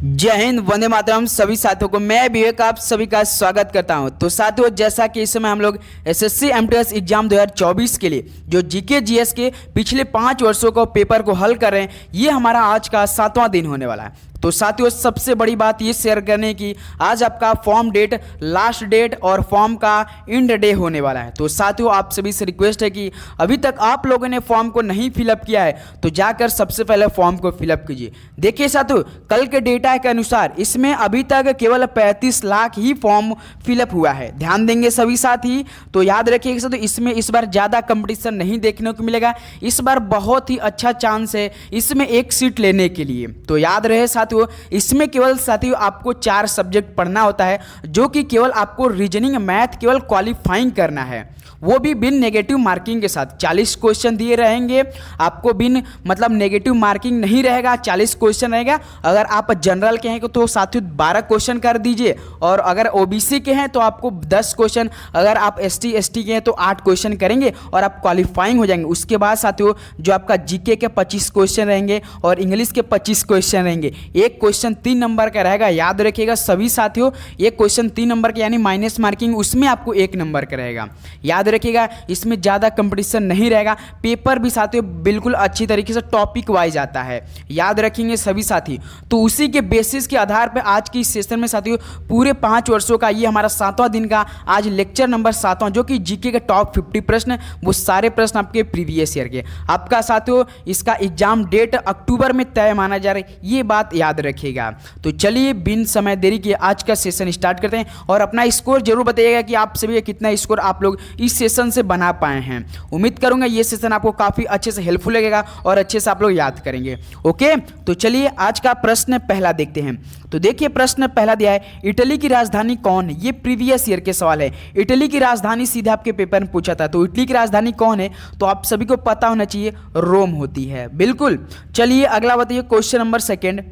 जय हिंद, वंदे मातरम। सभी साथियों को मैं विवेक आप सभी का स्वागत करता हूं। तो साथियों, जैसा कि इस समय हम लोग एसएससी एमटीएस एग्जाम 2024 के लिए जो जीके जीएस के पिछले 5 वर्षों का पेपर को हल कर रहे हैं, ये हमारा आज का 7वां दिन होने वाला है। तो साथियों, सबसे बड़ी बात ये शेयर करने की, आज आपका फॉर्म डेट, लास्ट डेट और फॉर्म का एंड डे होने वाला है। तो साथियों, आप सभी से रिक्वेस्ट है कि अभी तक आप लोगों ने फॉर्म को नहीं फिलअप किया है तो जाकर सबसे पहले फॉर्म को फिलअप कीजिए। देखिए साथियों, कल के डेटा के अनुसार इसमें अभी तक केवल 35 लाख ही फॉर्म फिलअप हुआ है। ध्यान देंगे सभी साथी। तो याद रखिएगा साथियों, इसमें इस बार ज़्यादा कंपटीशन नहीं देखने को मिलेगा। इस बार बहुत ही अच्छा चांस है इसमें एक सीट लेने के लिए। तो याद रहे साथियों, इसमें केवल साथियों आपको 4 सब्जेक्ट पढ़ना होता है, जो कि केवल आपको रीजनिंग मैथ केवल क्वालिफाइंग करना है, वो भी बिन नेगेटिव मार्किंग के साथ। 40 क्वेश्चन दिए रहेंगे आपको, बिन मतलब नेगेटिव मार्किंग नहीं रहेगा, 40 क्वेश्चन रहेगा। अगर आप जनरल के हैं तो साथियों 12 क्वेश्चन कर दीजिए, और अगर ओबीसी के हैं तो आपको 10 क्वेश्चन, अगर आप एसटी के हैं तो 8 क्वेश्चन करेंगे और आप क्वालिफाइंग हो जाएंगे। उसके बाद साथियों जो आपका जीके के 25 क्वेश्चन रहेंगे और इंग्लिश के 25 क्वेश्चन रहेंगे। एक क्वेश्चन 3 नंबर का रहेगा, याद रखिएगा सभी साथियों। एक क्वेश्चन 3 नंबर का यानी माइनस मार्किंग, उसमें आपको 1 नंबर का रहेगा। याद रखिएगा, इसमें ज़्यादा कंपटीशन नहीं रहेगा। पेपर भी साथियों बिल्कुल अच्छी तरीके से टॉपिक वाइज आता है, याद रखेंगे सभी साथी। तो उसी के बेसिस के आधार पर आज की इस सेशन में साथियों पूरे 5 वर्षों का ये हमारा 7वां दिन का आज लेक्चर नंबर 7वां, जो कि जीके के टॉप 50 प्रश्न, वो सारे प्रश्न आपके प्रीवियस ईयर के। आपका साथियों इसका एग्जाम डेट अक्टूबर में तय माना जा रहा है, ये बात याद रखिएगा। तो चलिए बिन समय देरी के आज का सेशन स्टार्ट करते हैं, और अपना स्कोर जरूर बताइएगा कि आप सभी कितना स्कोर आप लोग इस सेशन से बना पाए हैं। उम्मीद करूंगा ये सेशन आपको काफी अच्छे से हेल्पफुल लगेगा और अच्छे से आप लोग याद करेंगे। ओके, तो चलिए आज का प्रश्न पहला देखते हैं। तो देखिए प्रश्न पहला दिया है, इटली की राजधानी कौन है? ये प्रीवियस ईयर के सवाल है। इटली की राजधानी सीधे आपके पेपर में पूछा था। तो इटली की राजधानी कौन है? तो आप सभी को पता होना चाहिए, रोम होती है। बिल्कुल। चलिए अगला बताइए, क्वेश्चन नंबर 2।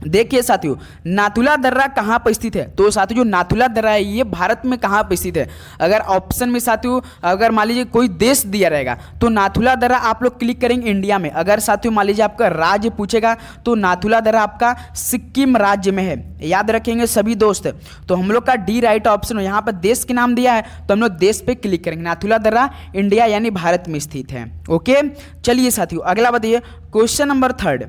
देखिए साथियों, नाथुला दर्रा कहाँ पर स्थित है? तो साथियों जो नाथुला दर्रा है ये भारत में कहाँ पर स्थित है? अगर ऑप्शन में साथियों अगर मान लीजिए कोई देश दिया रहेगा तो नाथुला दर्रा आप लोग क्लिक करेंगे इंडिया में। अगर साथियों मान लीजिए आपका राज्य पूछेगा तो नाथुला दर्रा आपका सिक्किम राज्य में है, याद रखेंगे सभी दोस्त। तो हम लोग का डी राइट ऑप्शन हो। यहाँ पर देश के नाम दिया है तो हम लोग देश पे क्लिक करेंगे। नाथुला दर्रा इंडिया यानी भारत में स्थित है। ओके, चलिए साथियों अगला बताइए, क्वेश्चन नंबर 3।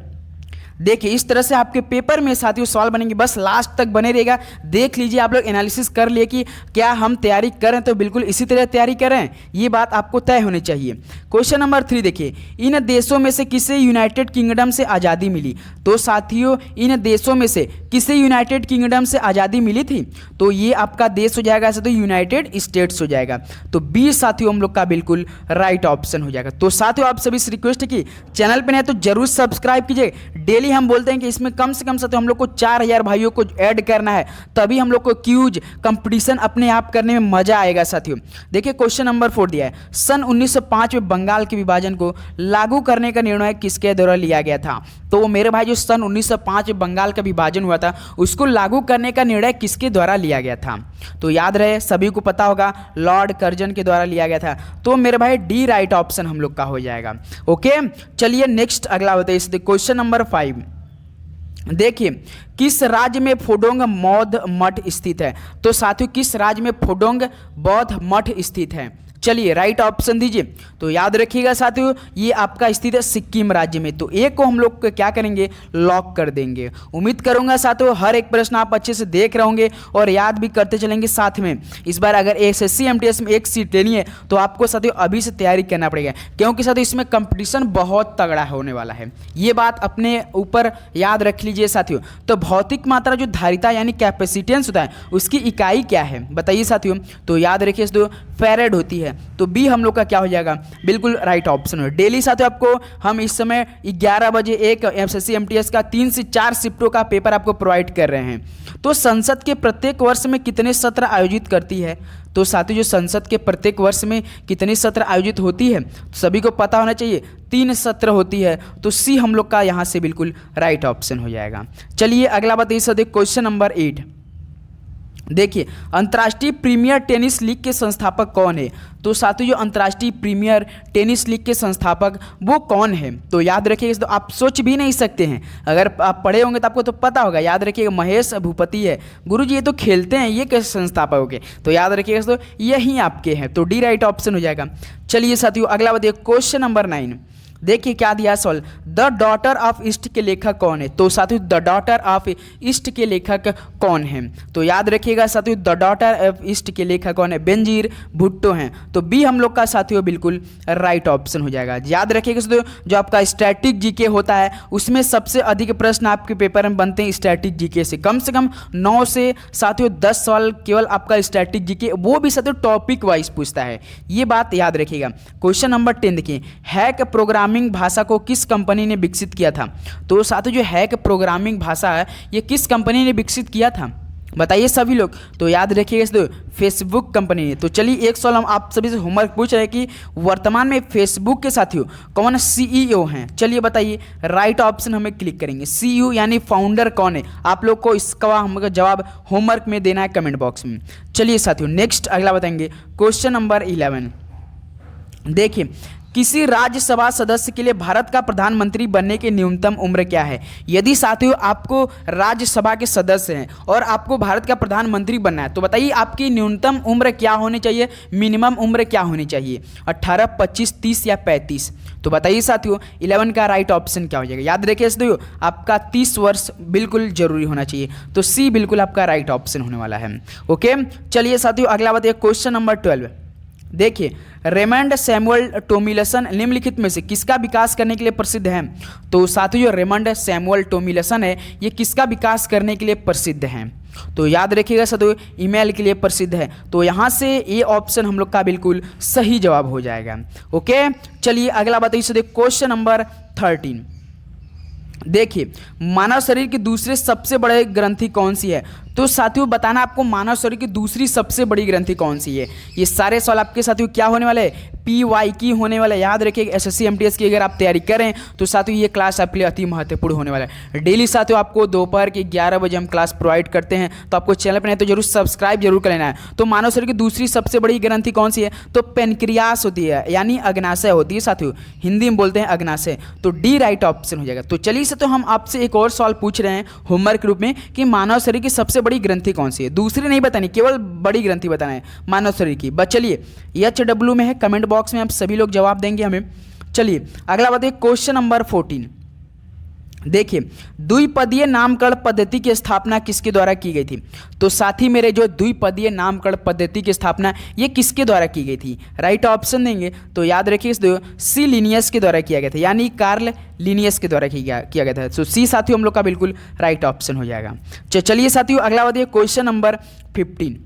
देखिए इस तरह से आपके पेपर में साथियों सवाल बनेंगे, बस लास्ट तक बने रहेगा। देख लीजिए आप लोग एनालिसिस कर लिए कि क्या हम तैयारी करें, तो बिल्कुल इसी तरह तैयारी करें, ये बात आपको तय होनी चाहिए। क्वेश्चन नंबर 3 देखिए, इन देशों में से किसे यूनाइटेड किंगडम से आज़ादी मिली? तो साथियों इन देशों में से किसे यूनाइटेड किंगडम से आज़ादी मिली थी? तो ये आपका देश हो जाएगा साथियों यूनाइटेड स्टेट्स हो जाएगा। तो बी साथियों हम लोग का बिल्कुल राइट ऑप्शन हो जाएगा। तो साथियों आप सभी से रिक्वेस्ट है कि चैनल पर नहीं तो जरूर सब्सक्राइब कीजिए। डेली हम बोलते हैं कि इसमें कम से कम साथियों हम लोग को 4000 भाइयों को ऐड करना है, तभी हम लोग को क्यूज कंपटीशन अपने आप करने में मजा आएगा साथियों। देखिए क्वेश्चन नंबर 4 दिया है, सन 1905 में बंगाल के विभाजन को लागू करने का निर्णय किसके द्वारा लिया गया था? तो मेरे भाई जो सन 1905 में बंगाल का विभाजन हुआ था उसको लागू करने का निर्णय किसके द्वारा लिया गया था? तो याद रहे सभी को पता होगा, लॉर्ड कर्जन के द्वारा लिया गया था। तो मेरे भाई डी राइट ऑप्शन हम लोग का हो जाएगा। ओके, चलिए नेक्स्ट अगला बताइए, क्वेश्चन नंबर 5। देखिए किस राज्य में फोडोंग बौद्ध मठ स्थित है? तो साथियों किस राज्य में फोडोंग बौद्ध मठ स्थित है? चलिए राइट ऑप्शन दीजिए। तो याद रखिएगा साथियों ये आपका स्थित है सिक्किम राज्य में। तो एक को हम लोग क्या करेंगे, लॉक कर देंगे। उम्मीद करूंगा साथियों हर एक प्रश्न आप अच्छे से देख रहे होंगे और याद भी करते चलेंगे साथ में। इस बार अगर एसएससी एमटीएस में एक सीट लेनी है तो आपको साथियों अभी से तैयारी करना पड़ेगा, क्योंकि साथियों इसमें कंपटीशन बहुत तगड़ा होने वाला है। ये बात अपने ऊपर याद रख लीजिए साथियों। तो भौतिक मात्रा जो धारिता यानी कैपेसिटेंस होता है उसकी इकाई क्या है बताइए साथियों? तो याद रखिए साथियों फैरेड होती है। तो बी हम लोग का क्या हो जाएगा, बिल्कुल राइट ऑप्शन है। डेली साथियों आपको हम इस समय 11 बजे एक एसएससी एमटीएस का 3 से 4 शिफ्टों का पेपर आपको प्रोवाइड कर रहे हैं। तो संसद के प्रत्येक वर्ष में कितने सत्र आयोजित करती है? तो साथियों जो संसद के प्रत्येक वर्ष में कितनी सत्र आयोजित होती है सभी को पता होना चाहिए, 3 सत्र होती है। तो सी हम लोग का यहाँ से बिल्कुल राइट ऑप्शन हो जाएगा। चलिए अगला बताइए साथियों, क्वेश्चन नंबर 8। देखिए, अंतर्राष्ट्रीय प्रीमियर टेनिस लीग के संस्थापक कौन है? तो साथियों जो अंतर्राष्ट्रीय प्रीमियर टेनिस लीग के संस्थापक वो कौन है? तो याद रखिएगा, तो आप सोच भी नहीं सकते हैं, अगर आप पढ़े होंगे तो आपको तो पता होगा। याद रखिएगा, महेश भूपति है। गुरुजी ये तो खेलते हैं, ये कैसे संस्थापक हो गए? तो याद रखिएगा, तो यही आपके हैं, तो डी राइट ऑप्शन हो जाएगा। चलिए साथियों अगला बताइए, क्वेश्चन नंबर 9। देखिए क्या दिया सवाल, द डॉटर ऑफ ईस्ट के लेखक कौन है? तो साथियों द डॉटर ऑफ ईस्ट के लेखक कौन है? तो याद रखिएगा साथियों, द डॉटर ऑफ ईस्ट के लेखक कौन है? बेनजीर भुट्टो हैं। तो बी हम लोग का साथियों बिल्कुल राइट ऑप्शन हो जाएगा। याद रखिएगा साथियों, जो आपका स्टैटिक जीके होता है उसमें सबसे अधिक प्रश्न आपके पेपर में बनते हैं स्टैटिक जीके से कम 9 से साथियों 10 सवाल केवल आपका स्टैटिक जीके, वो भी साथियों टॉपिक वाइज पूछता है, ये बात याद रखिएगा। क्वेश्चन नंबर 10 देखिए, हैक प्रोग्रामिंग भाषा को किस कंपनी ने विकसित किया था? तो साथियों जो हैक प्रोग्रामिंग भाषा है ये किस कंपनी ने विकसित किया था? बताइए सभी लोग। तो याद रखिएगा इस फेसबुक कंपनी ने। तो चलिए एक सवाल हम आप सभी से होमवर्क पूछ रहे हैं कि वर्तमान में फेसबुक के साथियों कौन सीईओ हैं? चलिए बताइए, राइट ऑप्शन हमें क्लिक करेंगे। सीईओ यानी फाउंडर कौन है? आप लोग को इसका हमको जवाब होमवर्क में देना है कमेंट बॉक्स में। चलिए साथियों नेक्स्ट अगला बताएंगे, क्वेश्चन नंबर 11। देखिए, किसी राज्यसभा सदस्य के लिए भारत का प्रधानमंत्री बनने की न्यूनतम उम्र क्या है? यदि साथियों आपको राज्यसभा के सदस्य हैं और आपको भारत का प्रधानमंत्री बनना है तो बताइए आपकी न्यूनतम उम्र क्या होनी चाहिए, मिनिमम उम्र क्या होनी चाहिए? 18, 25, 30 या 35? तो बताइए साथियों 11 का राइट ऑप्शन क्या हो जाएगा? याद रखिए साथियों, आपका 30 वर्ष बिल्कुल जरूरी होना चाहिए, तो सी बिल्कुल आपका राइट ऑप्शन होने वाला है। ओके, चलिए साथियों अगला बताइए, क्वेश्चन नंबर 12। देखिए, रेमंड सैमुअल टोमिल्सन निम्नलिखित में से किसका विकास करने के लिए प्रसिद्ध है? तो साथियों जो रेमंड सैमुअल टोमिल्सन है ये किसका विकास करने के लिए प्रसिद्ध है? तो याद रखिएगा साथियों ईमेल के लिए प्रसिद्ध है। तो यहाँ से ये ऑप्शन हम लोग का बिल्कुल सही जवाब हो जाएगा। ओके, चलिए अगला बताइए साथियों, क्वेश्चन नंबर 13। देखिए, मानव शरीर की दूसरी सबसे बड़ी ग्रंथि कौन सी है? तो साथियों बताना आपको मानव शरीर की दूसरी सबसे बड़ी ग्रंथि कौन सी है। ये सारे सवाल आपके साथियों क्या होने वाले हैं? PY की होने वाला है। याद रखिए SSC MTS की अगर आप तैयारी करें तो साथियों ये क्लास आपके लिए अति महत्वपूर्ण होने वाला है। डेली साथियों आपको दोपहर के 11 बजे हम क्लास प्रोवाइड करते हैं, तो आपको चैनल पर नहीं तो जरूर सब्सक्राइब जरूर कर लेना है। तो मानव शरीर की दूसरी सबसे बड़ी ग्रंथि कौन सी है? तो पेनक्रियास होती है, यानी अग्नाशय होती है साथियों, हिंदी में बोलते हैं अग्नाशय। तो डी राइट ऑप्शन हो जाएगा। तो चलिए तो हम आपसे एक और सवाल पूछ रहे हैं होमवर्क रूप में कि मानव शरीर की सबसे बड़ी ग्रंथि कौन सी है? दूसरी नहीं बतानी, केवल बड़ी ग्रंथि बताना है मानव शरीर की। बस चलिए HW में है, कमेंट बॉक्स में आप सभी लोग जवाब देंगे हमें। चलिए अगला बताइए, क्वेश्चन नंबर 14। देखिए, द्विपदीय नामकरण पद्धति की स्थापना किसके द्वारा की गई थी? तो साथी मेरे जो द्विपदीय नामकरण पद्धति की स्थापना ये किसके द्वारा की गई थी? राइट ऑप्शन देंगे तो याद रखिए सी लिनियस के द्वारा किया गया था, यानी कार्ल लिनियस के द्वारा किया गया था। तो सी साथियों हम लोग का बिल्कुल राइट ऑप्शन हो जाएगा। चलिए साथियों अगला बताइए, क्वेश्चन नंबर 15।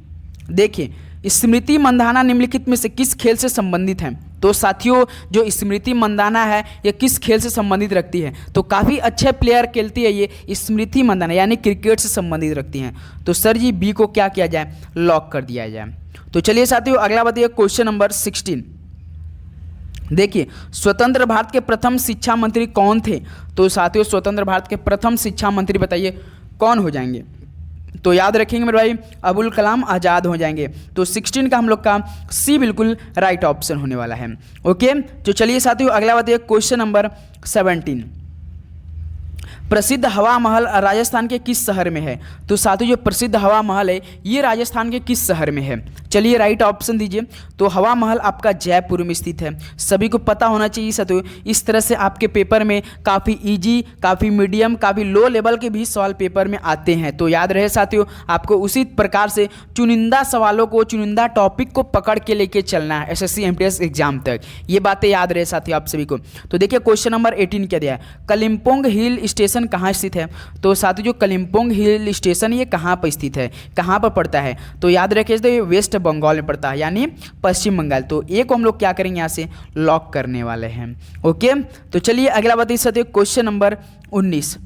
देखिए, स्मृति मंधाना निम्नलिखित में से किस खेल से संबंधित है? तो साथियों जो स्मृति मंधाना है ये किस खेल से संबंधित रखती है? तो काफ़ी अच्छे प्लेयर खेलती है ये स्मृति मंधाना, यानी क्रिकेट से संबंधित रखती हैं। तो सर जी बी को क्या किया जाए? लॉक कर दिया जाए। तो चलिए साथियों अगला बताइए, क्वेश्चन नंबर 16। देखिए, स्वतंत्र भारत के प्रथम शिक्षा मंत्री कौन थे? तो साथियों स्वतंत्र भारत के प्रथम शिक्षा मंत्री बताइए कौन हो जाएंगे? तो याद रखेंगे मेरे भाई, अबुल कलाम आज़ाद हो जाएंगे। तो 16 का हम लोग का सी बिल्कुल राइट ऑप्शन होने वाला है। ओके, तो चलिए साथियों अगला बताइए, क्वेश्चन नंबर 17। प्रसिद्ध हवा महल राजस्थान के किस शहर में है? तो साथियों जो प्रसिद्ध हवा महल है ये राजस्थान के किस शहर में है? चलिए राइट ऑप्शन दीजिए। तो हवा महल आपका जयपुर में स्थित है, सभी को पता होना चाहिए साथियों। इस तरह से आपके पेपर में काफ़ी इजी, काफ़ी मीडियम, काफ़ी लो लेवल के भी सवाल पेपर में आते हैं। तो याद रहे साथियों, आपको उसी प्रकार से चुनिंदा सवालों को, चुनिंदा टॉपिक को पकड़ के लेके चलना है SSC MTS एग्जाम तक। ये बातें याद रहे साथियों आप सभी को। तो देखिए क्वेश्चन नंबर 18 क्या दिया है? कलिम्पोंग हिल स्टेशन कहाँ स्थित है? तो साथियों जो कलिम्पोंग हिल स्टेशन ये कहाँ पर स्थित है, कहाँ पर पड़ता है? तो याद रखिए तो ये वेस्ट बंगाल में पड़ता है, यानी पश्चिम बंगाल। तो ए को हम लोग क्या करेंगे यहाँ से लॉक करने वाले हैं। ओके, तो चलिए अगला बताइए साथियों, क्वेश्चन नंबर 19।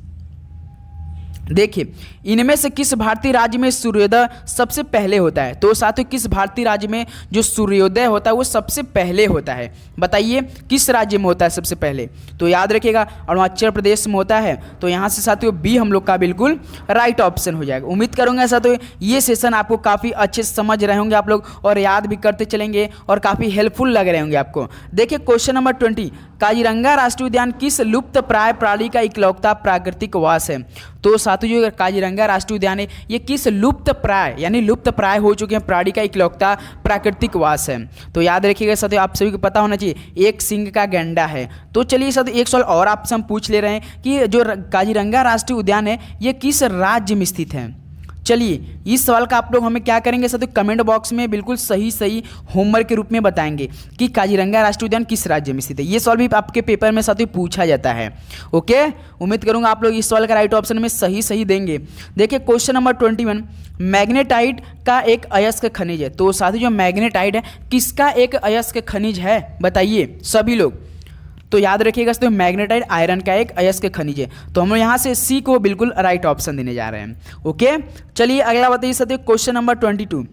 देखिए, इनमें से किस भारतीय राज्य में सूर्योदय सबसे पहले होता है? तो साथियों, किस भारतीय राज्य में जो सूर्योदय होता है वो सबसे पहले होता है? बताइए किस राज्य में होता है सबसे पहले? तो याद रखिएगा अरुणाचल प्रदेश में होता है। तो यहाँ से साथियों बी हम लोग का बिल्कुल राइट ऑप्शन हो जाएगा। उम्मीद करूँगा साथियों ये सेशन आपको काफ़ी अच्छे से समझ रहे होंगे आप लोग और याद भी करते चलेंगे और काफ़ी हेल्पफुल लग रहे होंगे आपको। देखिए क्वेश्चन नंबर 20, काजीरंगा राष्ट्रीय उद्यान किस लुप्त प्राय प्राणी का इकलौता प्राकृतिक वास है? तो साथियों जो काजीरंगा राष्ट्रीय उद्यान है ये किस लुप्त प्राय यानी लुप्त प्राय हो चुके हैं प्राणी का इकलौता प्राकृतिक वास है? तो याद रखिएगा साथियों, आप सभी को पता होना चाहिए एक सिंह का गैंडा है। तो चलिए साथियों एक सवाल और आपसे हम पूछ ले रहे हैं कि जो काजीरंगा राष्ट्रीय उद्यान है ये किस राज्य में स्थित है? चलिए इस सवाल का आप लोग हमें क्या करेंगे साथियों, कमेंट बॉक्स में बिल्कुल सही होमवर्क के रूप में बताएंगे कि काजीरंगा राष्ट्रीय उद्यान किस राज्य में स्थित है। ये सवाल भी आपके पेपर में साथियों पूछा जाता है। ओके, उम्मीद करूंगा आप लोग इस सवाल का राइट ऑप्शन में सही देंगे। देखिए क्वेश्चन नंबर 21, मैग्नेटाइट का एक अयस्क खनिज है। तो साथियों जो मैग्नेटाइट है किसका एक अयस्क खनिज है? बताइए सभी लोग। तो याद रखिएगा तो मैग्नेटाइट आयरन का एक अयस्क खनिज है। तो हम यहाँ से सी को बिल्कुल राइट ऑप्शन देने जा रहे हैं। ओके, चलिए अगला बताइए साथियों क्वेश्चन नंबर 22।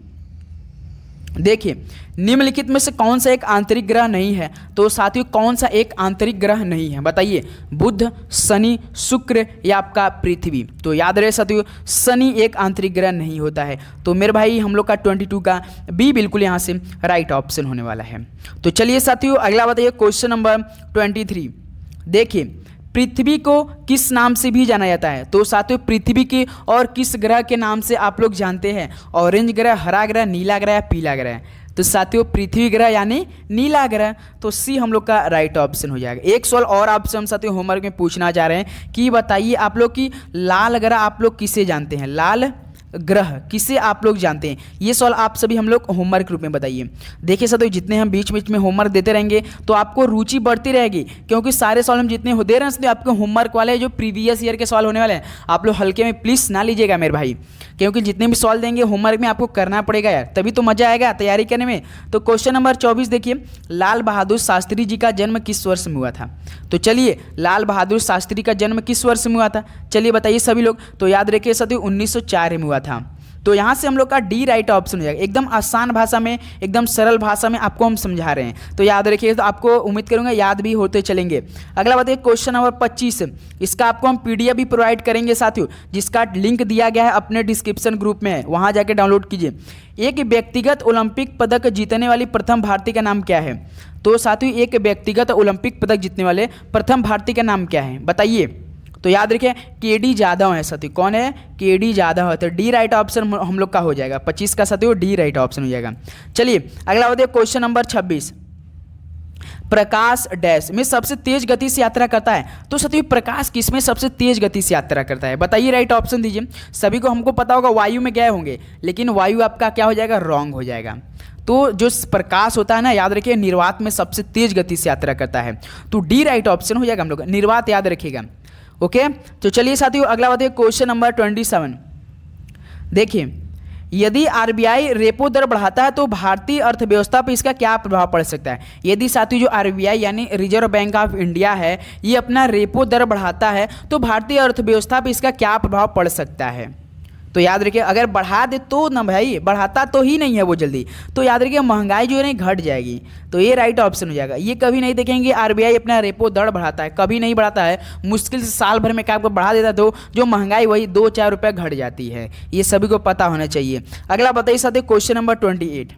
देखिए निम्नलिखित में से कौन सा एक आंतरिक ग्रह नहीं है? तो साथियों कौन सा एक आंतरिक ग्रह नहीं है? बताइए, बुध, शनि, शुक्र या आपका पृथ्वी? तो याद रहे साथियों शनि एक आंतरिक ग्रह नहीं होता है। तो मेरे भाई हम लोग का 22 का बी बिल्कुल यहाँ से राइट ऑप्शन होने वाला है। तो चलिए साथियों अगला बताइए क्वेश्चन नंबर 23। देखिए पृथ्वी को किस नाम से भी जाना जाता है? तो साथियों पृथ्वी के और किस ग्रह के नाम से आप लोग जानते हैं? ऑरेंज ग्रह, हरा ग्रह, नीला ग्रह, पीला ग्रह? तो साथियों पृथ्वी ग्रह यानी नीला ग्रह। तो सी हम लोग का राइट ऑप्शन हो जाएगा। एक सवाल और आपसे हम साथियों होमवर्क में पूछना चाह रहे हैं कि बताइए आप लोग की लाल ग्रह आप लोग किसे जानते हैं? लाल ग्रह किसे आप लोग जानते हैं? ये सवाल आप सभी हम लोग होमवर्क रूप में बताइए। देखिए साथियों जितने हम बीच बीच में होमवर्क देते रहेंगे तो आपको रुचि बढ़ती रहेगी, क्योंकि सारे सवाल हम जितने दे रहे हैं आपके होमवर्क वाले जो प्रीवियस ईयर के सवाल होने वाले हैं आप लोग हल्के में प्लीज़ ना लीजिएगा मेरे भाई, क्योंकि जितने भी सवाल देंगे होमवर्क में आपको करना पड़ेगा यार, तभी तो मज़ा आएगा तैयारी करने में। तो क्वेश्चन नंबर 24 देखिए, लाल बहादुर शास्त्री जी का जन्म किस वर्ष में हुआ था? तो चलिए लाल बहादुर शास्त्री का जन्म किस वर्ष में हुआ था? चलिए बताइए सभी लोग। तो याद रखिए साथियों 1904 में हुआ था। तो यहाँ से हम लोग का डी राइट ऑप्शन हो जाएगा। एकदम आसान भाषा में, एकदम सरल भाषा में आपको हम समझा रहे हैं, तो याद रखिए। तो आपको उम्मीद करूँगा याद भी होते चलेंगे। अगला बताइए क्वेश्चन नंबर 25। इसका आपको हम PDF भी प्रोवाइड करेंगे साथियों, जिसका लिंक दिया गया है अपने डिस्क्रिप्शन ग्रुप में, वहाँ जाके डाउनलोड कीजिए। एक व्यक्तिगत ओलंपिक पदक जीतने वाली प्रथम भारतीय का नाम क्या है? तो साथियों एक व्यक्तिगत ओलंपिक पदक जीतने वाले प्रथम भारतीय का नाम क्या है? बताइए। तो याद रखिए KD जाधव है साथियों। कौन है? KD जाधव है। तो डी राइट ऑप्शन हम लोग का हो जाएगा 25 का साथियों, डी राइट ऑप्शन हो जाएगा। चलिए अगला बताइए क्वेश्चन नंबर 26। प्रकाश डैश में सबसे तेज गति से यात्रा करता है? तो साथियों प्रकाश किस में सबसे तेज गति से यात्रा करता है? बताइए, राइट ऑप्शन दीजिए। सभी को हमको पता होगा वायु में गए होंगे, लेकिन वायु आपका क्या हो जाएगा? रॉन्ग हो जाएगा। तो जो प्रकाश होता है ना, याद रखिए निर्वात में सबसे तेज गति से यात्रा करता है। तो डी राइट ऑप्शन हो जाएगा हम लोग, निर्वात याद रखिएगा। ओके, तो चलिए साथियों अगला बताइए क्वेश्चन नंबर 27। देखिए यदि RBI रेपो दर बढ़ाता है तो भारतीय अर्थव्यवस्था पर इसका क्या प्रभाव पड़ सकता है? यदि साथियों जो RBI यानी रिजर्व बैंक ऑफ इंडिया है ये अपना रेपो दर बढ़ाता है तो भारतीय अर्थव्यवस्था पर इसका क्या प्रभाव पड़ सकता है? तो याद रखिए अगर बढ़ा दे तो ना भाई, बढ़ाता तो ही नहीं है वो जल्दी, तो याद रखिए महंगाई जो है ना घट जाएगी। तो ये राइट ऑप्शन हो जाएगा। ये कभी नहीं देखेंगे RBI अपना रेपो दर बढ़ाता है, कभी नहीं बढ़ाता है। मुश्किल से साल भर में क्या आपको बढ़ा देता तो जो महंगाई वही 2-4 रुपये घट जाती है। ये सभी को पता होना चाहिए। अगला बताइए साथियों क्वेश्चन नंबर 28।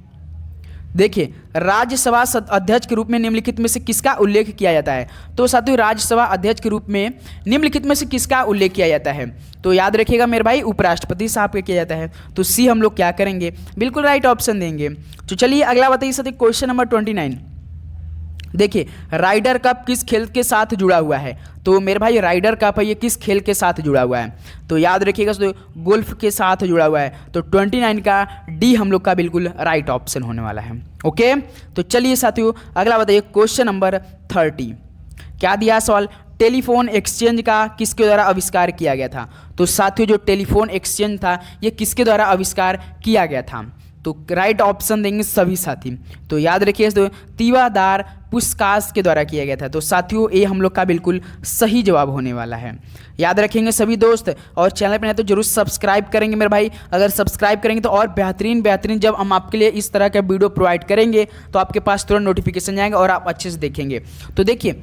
देखिए राज्यसभा अध्यक्ष के रूप में निम्नलिखित में से किसका उल्लेख किया जाता है? तो साथियों राज्यसभा अध्यक्ष के रूप में निम्नलिखित में से किसका उल्लेख किया जाता है? तो याद रखिएगा मेरे भाई उपराष्ट्रपति साहब का किया जाता है। तो सी हम लोग क्या करेंगे? बिल्कुल राइट ऑप्शन देंगे। तो चलिए अगला बताइए साथियों क्वेश्चन नंबर 29। देखिए राइडर कप किस खेल के साथ जुड़ा हुआ है? तो मेरे भाई राइडर कप है ये किस खेल के साथ जुड़ा हुआ है? तो याद रखिएगा तो गोल्फ के साथ जुड़ा हुआ है। तो 29 का डी हम लोग का बिल्कुल राइट ऑप्शन होने वाला है। ओके, तो चलिए साथियों अगला बताइए क्वेश्चन नंबर 30। क्या दिया सवाल? टेलीफोन एक्सचेंज का किसके द्वारा आविष्कार किया गया था? तो साथियों जो टेलीफोन एक्सचेंज था ये किसके द्वारा आविष्कार किया गया था? तो राइट ऑप्शन देंगे सभी साथी। तो याद रखिए दोस्तों, तीवादार पुस्कास के द्वारा किया गया था। तो साथियों ये हम लोग का बिल्कुल सही जवाब होने वाला है। याद रखेंगे सभी दोस्त, और चैनल पर नहीं तो जरूर सब्सक्राइब करेंगे मेरे भाई। अगर सब्सक्राइब करेंगे तो और बेहतरीन जब हम आपके लिए इस तरह का वीडियो प्रोवाइड करेंगे तो आपके पास तुरंत नोटिफिकेशन जाएंगे और आप अच्छे से देखेंगे। तो देखिए,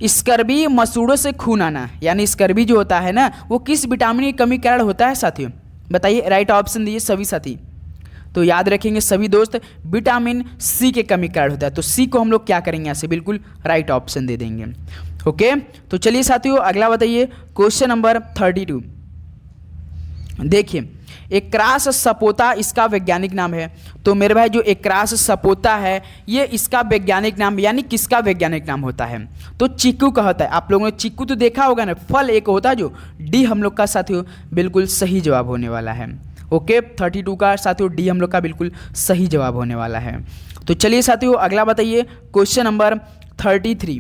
स्कर्वी मसूड़ों से खून आना, यानी स्कर्वी जो होता है ना, वो किस विटामिन की कमी के कारण होता है साथियों? बताइए, राइट ऑप्शन दीजिए सभी साथी। तो याद रखेंगे सभी दोस्त, विटामिन सी के कमी कारण होता है। तो सी को हम लोग क्या करेंगे यहाँ से? बिल्कुल राइट ऑप्शन दे देंगे। ओके, तो चलिए साथियों अगला बताइए, क्वेश्चन नंबर 32। देखिए, एक्रास सपोता इसका वैज्ञानिक नाम है। तो मेरे भाई जो एक्रास सपोता है ये इसका वैज्ञानिक नाम, यानी किसका वैज्ञानिक नाम होता है? तो चीकू का होता है। आप लोगों ने चीकू तो देखा होगा ना, फल एक होता है जो, डी हम लोग का साथियों बिल्कुल सही जवाब होने वाला है। ओके, 32 का साथियों डी हम लोग का बिल्कुल सही जवाब होने वाला है। तो चलिए साथियों अगला बताइए, क्वेश्चन नंबर 33।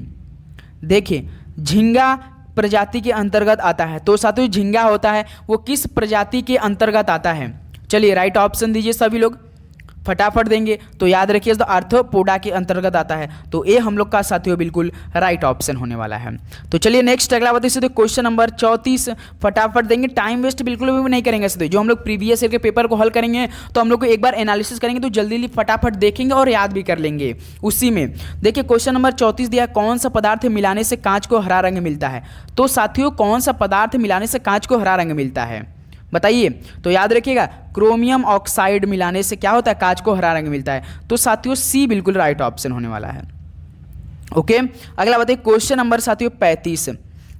देखिए, झींगा प्रजाति के अंतर्गत आता है। तो साथियों झींगा होता है वो किस प्रजाति के अंतर्गत आता है? चलिए राइट ऑप्शन दीजिए सभी लोग, फटाफट देंगे। तो याद रखिए तो आर्थ्रोपोडा के अंतर्गत आता है। तो ये हम लोग का साथियों बिल्कुल राइट ऑप्शन होने वाला है। तो चलिए नेक्स्ट अगला बताइए, क्वेश्चन नंबर 34 फटाफट देंगे, टाइम वेस्ट बिल्कुल भी नहीं करेंगे साथियों। जो हम लोग प्रीवियस ईयर के पेपर को हल करेंगे तो हम लोग को एक बार एनालिसिस करेंगे तो जल्दी फटाफट देखेंगे और याद भी कर लेंगे उसी में। देखिए क्वेश्चन नंबर 34 दिया, कौन सा पदार्थ मिलाने से कांच को हरा रंग मिलता है? तो साथियों कौन सा पदार्थ मिलाने से कांच को हरा रंग मिलता है? बताइए। तो याद रखिएगा, क्रोमियम ऑक्साइड मिलाने से क्या होता है? कांच को हरा रंग मिलता है। तो साथियों सी बिल्कुल राइट ऑप्शन होने वाला है। ओके, अगला बताइए क्वेश्चन नंबर साथियों 35।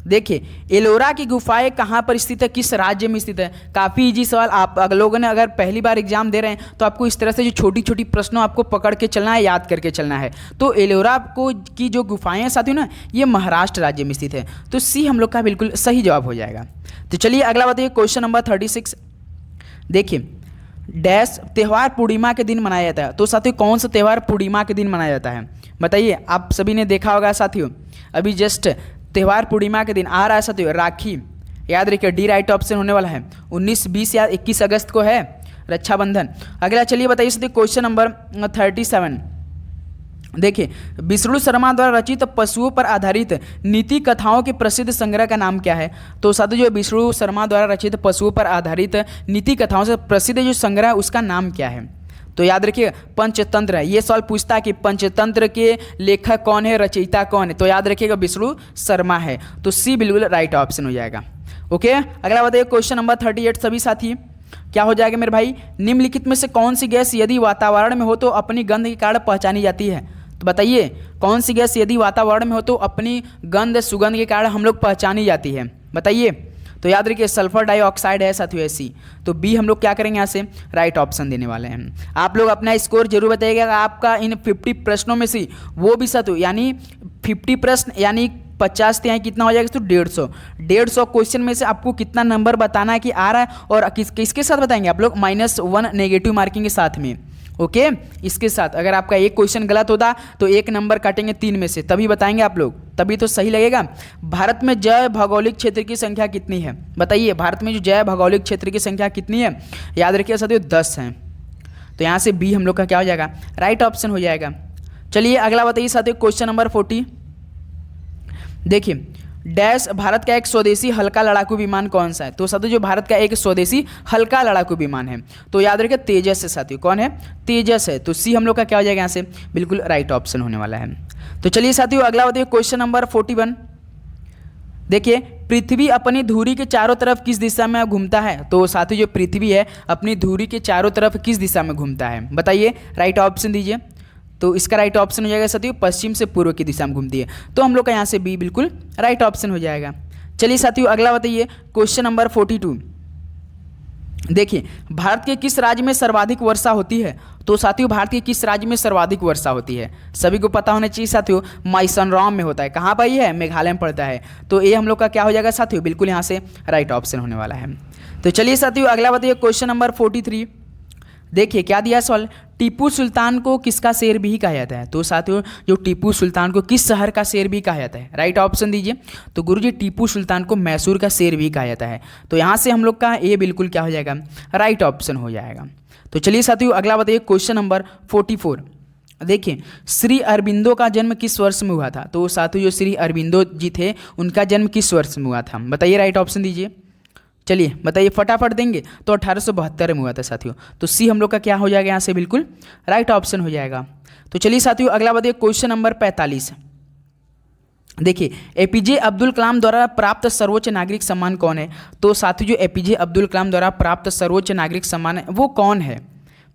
देखिए, एलोरा की गुफाएं कहाँ पर स्थित है, किस राज्य में स्थित है? काफ़ी इजी सवाल। आप अगर लोगों ने अगर पहली बार एग्जाम दे रहे हैं तो आपको इस तरह से जो छोटी छोटी प्रश्नों आपको पकड़ के चलना है, याद करके चलना है। तो एलोरा को की जो गुफाएं साथियों ना, ये महाराष्ट्र राज्य में स्थित है। तो सी हम लोग का बिल्कुल सही जवाब हो जाएगा। तो चलिए अगला बताइए क्वेश्चन नंबर 36। देखिए, डैश त्यौहार पूर्णिमा के दिन मनाया जाता है। तो साथियों कौन सा त्यौहार पूर्णिमा के दिन मनाया जाता है? बताइए। आप सभी ने देखा होगा साथियों, अभी जस्ट त्यौहार पूर्णिमा के दिन आ रहा है साथियों, राखी। याद रखिए डी राइट ऑप्शन होने वाला है। 19, 20 या 21 अगस्त को है रक्षाबंधन। अगला चलिए बताइए साथियों क्वेश्चन नंबर 37। देखिए, विष्णु शर्मा द्वारा रचित पशुओं पर आधारित नीति कथाओं के प्रसिद्ध संग्रह का नाम क्या है? तो साथियों जो विष्णु शर्मा द्वारा रचित पशुओं पर आधारित नीति कथाओं से प्रसिद्ध जो संग्रह है उसका नाम क्या है? तो याद रखिए पंचतंत्र है। ये सवाल पूछता है कि पंचतंत्र के लेखक कौन है, रचयिता कौन है? तो याद रखिएगा विष्णु शर्मा है। तो सी बिल्कुल राइट ऑप्शन हो जाएगा। ओके, अगला बताइए क्वेश्चन नंबर 38 सभी साथी, क्या हो जाएगा मेरे भाई? निम्नलिखित में से कौन सी गैस यदि वातावरण में हो तो अपनी गंध के कारण पहचानी जाती है? तो बताइए कौन सी गैस यदि वातावरण में हो तो अपनी गंध सुगंध के कारण हम लोग पहचानी जाती है? बताइए। तो याद रखिए सल्फर डाइऑक्साइड है साथियों, ऐसी। तो बी हम लोग क्या करेंगे यहाँ से? राइट ऑप्शन देने वाले हैं। आप लोग अपना स्कोर जरूर बताइएगा। आपका इन 50 प्रश्नों में से वो भी साथियों, यानी 50 प्रश्न यानी 50 से कितना हो जाएगा? तो 150 क्वेश्चन में से आपको कितना नंबर बताना है कि आ रहा है, और किसके साथ बताएंगे आप लोग? -1 नेगेटिव मार्किंग के साथ में। ओके, इसके साथ अगर आपका एक क्वेश्चन गलत होता तो 1 नंबर काटेंगे 3 में से, तभी बताएंगे आप लोग, तभी तो सही लगेगा। भारत में जैव भौगोलिक क्षेत्र की संख्या कितनी है? बताइए, भारत में जो जैव भौगोलिक क्षेत्र की संख्या कितनी है? याद रखिए साथियों 10 है। तो यहाँ से बी हम लोग का क्या हो जाएगा? राइट ऑप्शन हो जाएगा। चलिए अगला बताइए साथियों क्वेश्चन नंबर 40। देखिए, डैश भारत का एक स्वदेशी हल्का लड़ाकू विमान कौन सा है? तो साथियों जो भारत का एक स्वदेशी हल्का लड़ाकू विमान है, तो याद रखिए तेजस है साथियों। कौन है? तेजस है। तो सी हम लोग का क्या हो जाएगा यहाँ से? बिल्कुल राइट ऑप्शन होने वाला है। तो चलिए साथियों अगला बताइए क्वेश्चन नंबर 41। देखिए, पृथ्वी अपनी धुरी के चारों तरफ किस दिशा में घूमता है? तो साथियों जो पृथ्वी है अपनी धुरी के चारों तरफ किस दिशा में घूमता है? बताइए, राइट ऑप्शन दीजिए। तो इसका राइट ऑप्शन हो जाएगा साथियों पश्चिम से पूर्व की दिशा में घूमती है। तो हम लोग का यहाँ से बी बिल्कुल राइट ऑप्शन हो जाएगा। चलिए साथियों अगला बताइए क्वेश्चन नंबर 42। देखिए, भारत के किस राज्य में सर्वाधिक वर्षा होती है? तो साथियों भारत के किस राज्य में सर्वाधिक वर्षा होती है? सभी को पता होना चाहिए साथियों, माइसनराम में होता है। कहाँ पर ये है? मेघालय में पड़ता है। तो ये हम लोग का क्या हो जाएगा साथियों? बिल्कुल यहाँ से राइट ऑप्शन होने वाला है। तो चलिए साथियों अगला बताइए क्वेश्चन नंबर 43। देखिए क्या दिया सवाल, टीपू सुल्तान को किसका शेर भी कहा जाता है? तो साथियों जो टीपू सुल्तान को किस शहर का शेर भी कहा जाता है? राइट ऑप्शन दीजिए। तो गुरुजी टीपू सुल्तान को मैसूर का शेर भी कहा जाता है। तो यहाँ से हम लोग का ए बिल्कुल क्या हो जाएगा? राइट ऑप्शन हो जाएगा। तो चलिए साथियों अगला बताइए क्वेश्चन नंबर 44। देखिए, श्री अरबिंदो का जन्म किस वर्ष में हुआ था? तो साथियों जो श्री अरबिंदो जी थे उनका जन्म किस वर्ष में हुआ था? बताइए, राइट ऑप्शन दीजिए। चलिए बताइए, फटाफट देंगे। तो 1872 में हुआ था साथियों। तो सी हम लोग का क्या हो जाएगा यहाँ से? बिल्कुल राइट ऑप्शन हो जाएगा। तो चलिए साथियों अगला बताइए क्वेश्चन नंबर 45। देखिए, एपीजे अब्दुल कलाम द्वारा प्राप्त सर्वोच्च नागरिक सम्मान कौन है? तो साथियों जो एपीजे अब्दुल कलाम द्वारा प्राप्त सर्वोच्च नागरिक सम्मान है वो कौन है?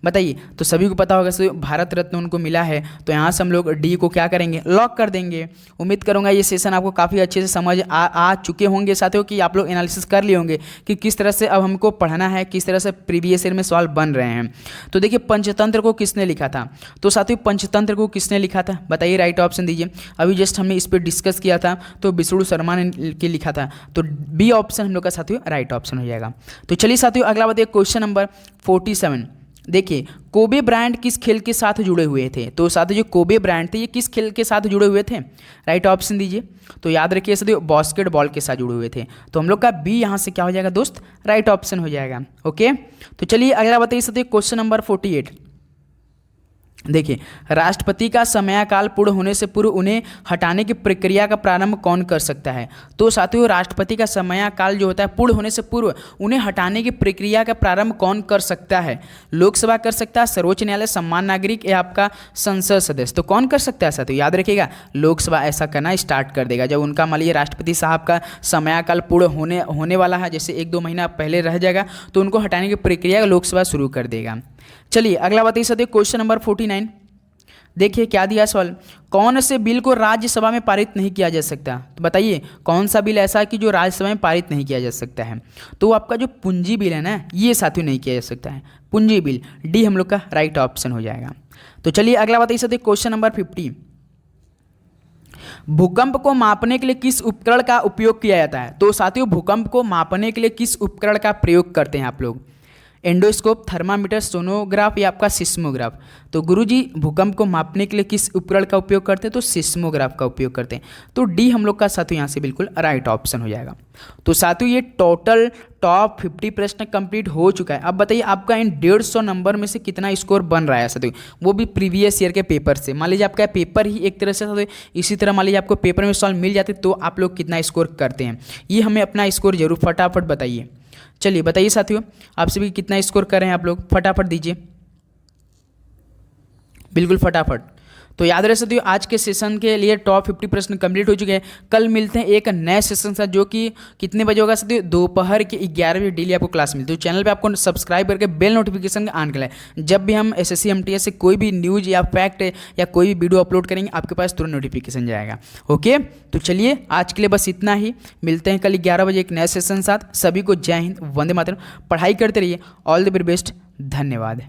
बताइए। तो सभी को पता होगा सर, भारत रत्न उनको मिला है। तो यहाँ से हम लोग डी को क्या करेंगे? लॉक कर देंगे। उम्मीद करूँगा ये सेशन आपको काफ़ी अच्छे से समझ आ चुके होंगे साथियों, कि आप लोग एनालिसिस कर लिए होंगे कि किस तरह से अब हमको पढ़ना है, किस तरह से प्रीवियस ईयर में सवाल बन रहे हैं। तो देखिए, पंचतंत्र को किसने लिखा था? तो साथियों पंचतंत्र को किसने लिखा था? बताइए, राइट ऑप्शन दीजिए। अभी जस्ट हमने इस पर डिस्कस किया था, तो विष्णु शर्मा ने के लिखा था। तो बी ऑप्शन हम लोग का साथियों राइट ऑप्शन हो जाएगा। तो चलिए साथियों अगला बताइए क्वेश्चन नंबर 47। देखिए, कोबे ब्रांड किस खेल के साथ जुड़े हुए थे? तो साथियों जो कोबे ब्रांड थे ये किस खेल के साथ जुड़े हुए थे? राइट ऑप्शन दीजिए। तो याद रखिए साथियों बास्केटबॉल के साथ जुड़े हुए थे। तो हम लोग का बी यहाँ से क्या हो जाएगा दोस्त? राइट ऑप्शन हो जाएगा। ओके, तो चलिए अगला बताइए साथियों क्वेश्चन नंबर 48। देखिए, राष्ट्रपति का समयकाल पूर्ण होने से पूर्व उन्हें हटाने की प्रक्रिया का प्रारंभ कौन कर सकता है? तो साथियों राष्ट्रपति का समयकाल जो होता है पूर्ण होने से पूर्व उन्हें हटाने की प्रक्रिया का प्रारंभ कौन कर सकता है? लोकसभा कर सकता है, सर्वोच्च न्यायालय, सम्मान नागरिक या आपका संसद सदस्य? तो कौन कर सकता है साथियों? याद रखिएगा, लोकसभा ऐसा करना स्टार्ट कर देगा जब उनका मान लीजिए राष्ट्रपति साहब का समयकाल पूर्ण होने वाला है, जैसे 1-2 महीना पहले रह जाएगा, तो उनको हटाने की प्रक्रिया लोकसभा शुरू कर देगा। चलिए अगला बताइए साथियों क्वेश्चन नंबर 49। देखिए क्या दिया सवाल, कौन से बिल को राज्यसभा में पारित नहीं किया जा सकता? तो बताइए कौन सा बिल ऐसा है कि जो राज्यसभा में पारित नहीं किया जा सकता है? तो आपका जो पूंजी बिल है ना, ये साथियों नहीं किया जा सकता है, पूंजी बिल। डी हम लोग का राइट ऑप्शन हो जाएगा। तो चलिए अगला बताइए साथियों क्वेश्चन नंबर 50। भूकंप को मापने के लिए किस उपकरण का उपयोग किया जाता है? तो साथियों भूकंप को मापने के लिए किस उपकरण का प्रयोग करते हैं आप लोग? एंडोस्कोप, थर्मामीटर, सोनोग्राफ या आपका सिस्मोग्राफ? तो गुरुजी भूकंप को मापने के लिए किस उपकरण का उपयोग करते हैं? तो सिस्मोग्राफ का उपयोग करते हैं। तो डी हम लोग का साथियों यहाँ से बिल्कुल राइट ऑप्शन हो जाएगा। तो साथियों ये टोटल टॉप 50 प्रश्न कंप्लीट हो चुका है। अब बताइए आपका इन 150 नंबर में से कितना स्कोर बन रहा है साथियों, वो भी प्रीवियस ईयर के पेपर से। मान लीजिए आपका पेपर ही एक तरह से साथियों, इसी तरह मान लीजिए आपको पेपर में सवाल मिल जाते तो आप लोग कितना स्कोर करते हैं, ये हमें अपना स्कोर जरूर फटाफट बताइए। चलिए बताइए साथियों आप सभी कितना स्कोर कर रहे हैं आप लोग, फटाफट दीजिए, बिल्कुल फटाफट। तो याद रहे साथियों आज के सेशन के लिए टॉप 50 प्रश्न कंप्लीट हो चुके हैं। कल मिलते हैं एक नए सेशन से, जो कि कितने बजे होगा साथियों? दोपहर के 11 बजे डेली आपको क्लास मिलती है। तो चैनल पे आपको सब्सक्राइब करके बेल नोटिफिकेशन ऑन कर लें। जब भी हम एसएससी एमटीएस से कोई भी न्यूज़ या फैक्ट या कोई भी वीडियो अपलोड करेंगे आपके पास तुरंत नोटिफिकेशन जाएगा। ओके, तो चलिए आज के लिए बस इतना ही। मिलते हैं कल 11 बजे एक नए सेशन साथ। सभी को जय हिंद, वंदे मातरम। पढ़ाई करते रहिए। ऑल द वेरी बेस्ट, धन्यवाद।